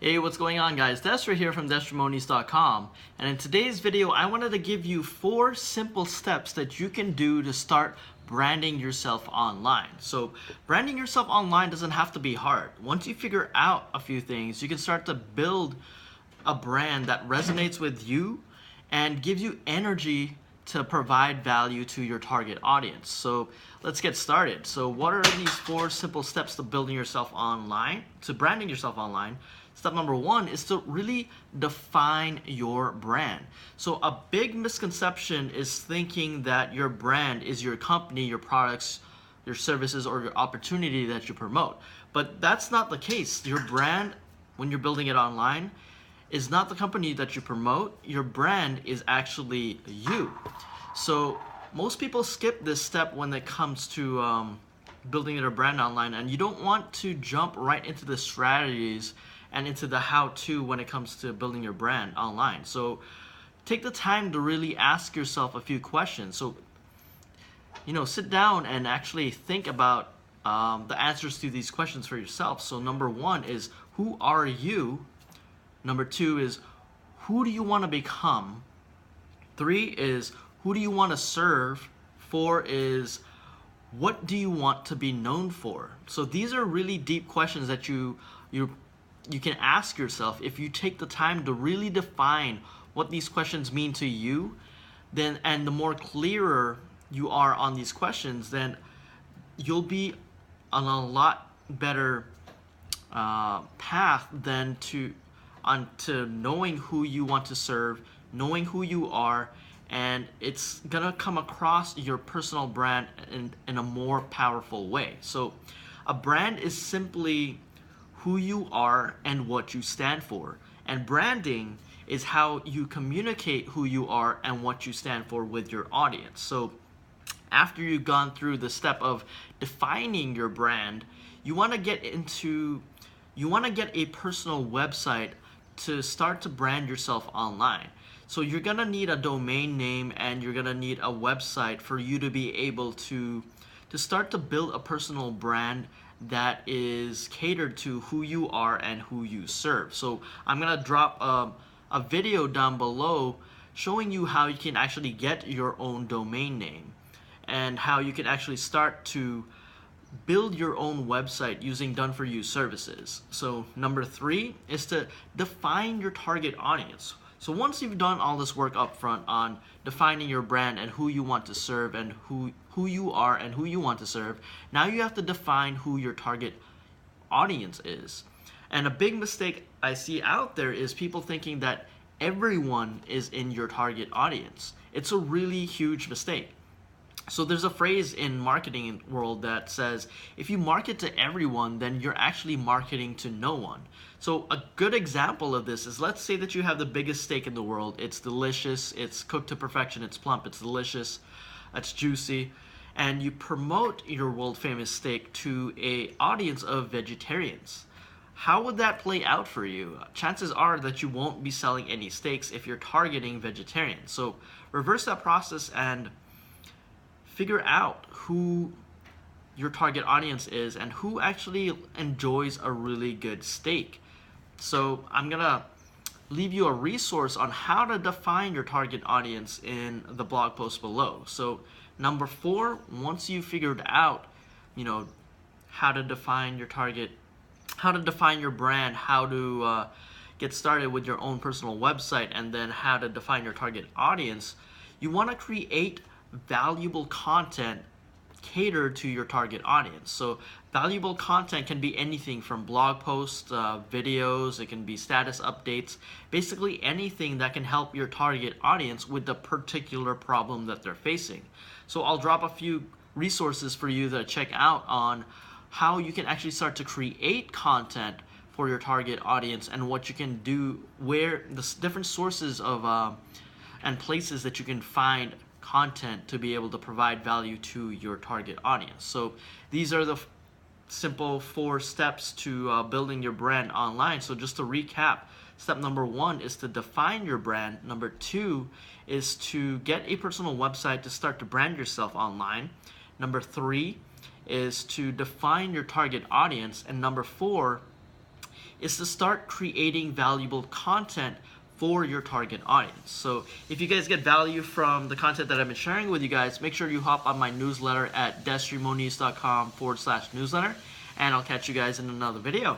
Hey, what's going on, guys? Destra here from DestraMonies.com, and in today's video I wanted to give you 4 simple steps that you can do to start branding yourself online. So branding yourself online doesn't have to be hard. Once you figure out a few things, you can start to build a brand that resonates with you and gives you energy to provide value to your target audience. So let's get started. So what are these 4 simple steps to building yourself online, to branding yourself online? Step number 1 is to really define your brand. So a big misconception is thinking that your brand is your company, your products, your services, or your opportunity that you promote. But that's not the case. Your brand, when you're building it online, is not the company that you promote. Your brand is actually you. So most people skip this step when it comes to building their brand online, and you don't want to jump right into the strategies and into the how-to when it comes to building your brand online. So take the time to really ask yourself a few questions. So, sit down and actually think about the answers to these questions for yourself. So number 1 is, who are you? Number 2 is, who do you want to become? 3 is, who do you want to serve? 4 is, what do you want to be known for? So these are really deep questions that you can ask yourself. If you take the time to really define what these questions mean to you, then, and the more clearer you are on these questions, then you'll be on a lot better path than to knowing who you want to serve, knowing who you are, and it's gonna come across your personal brand in a more powerful way. So a brand is simply who you are and what you stand for. And branding is how you communicate who you are and what you stand for with your audience. So after you've gone through the step of defining your brand, you want to get a personal website to start to brand yourself online. So you're gonna need a domain name and you're gonna need a website for you to be able to start to build a personal brand that is catered to who you are and who you serve. So I'm gonna drop a video down below showing you how you can actually get your own domain name and how you can actually start to build your own website using done-for-you services. So number 3 is to define your target audience. So once you've done all this work up front on defining your brand and who you want to serve and who you are and who you want to serve, now you have to define who your target audience is. And a big mistake I see out there is people thinking that everyone is in your target audience. It's a really huge mistake. So there's a phrase in marketing world that says, if you market to everyone, then you're actually marketing to no one. So a good example of this is, let's say that you have the biggest steak in the world. It's delicious, it's cooked to perfection, it's plump, it's delicious, it's juicy, and you promote your world famous steak to an audience of vegetarians. How would that play out for you? Chances are that you won't be selling any steaks if you're targeting vegetarians. So reverse that process and figure out who your target audience is and who actually enjoys a really good steak. So I'm gonna leave you a resource on how to define your target audience in the blog post below. So number 4, once you figured out, how to define your target, how to define your brand, how to get started with your own personal website, and then how to define your target audience, you want to create valuable content catered to your target audience. So valuable content can be anything from blog posts, videos, it can be status updates, basically anything that can help your target audience with the particular problem that they're facing. So I'll drop a few resources for you to check out on how you can actually start to create content for your target audience and what you can do, where the different sources of and places that you can find content to be able to provide value to your target audience. So these are the simple 4 steps to building your brand online. So just to recap, step number 1 is to define your brand. Number 2 is to get a personal website to start to brand yourself online. Number 3 is to define your target audience. And number 4 is to start creating valuable content for your target audience. So if you guys get value from the content that I've been sharing with you guys, make sure you hop on my newsletter at desrimoniz.com/newsletter, and I'll catch you guys in another video.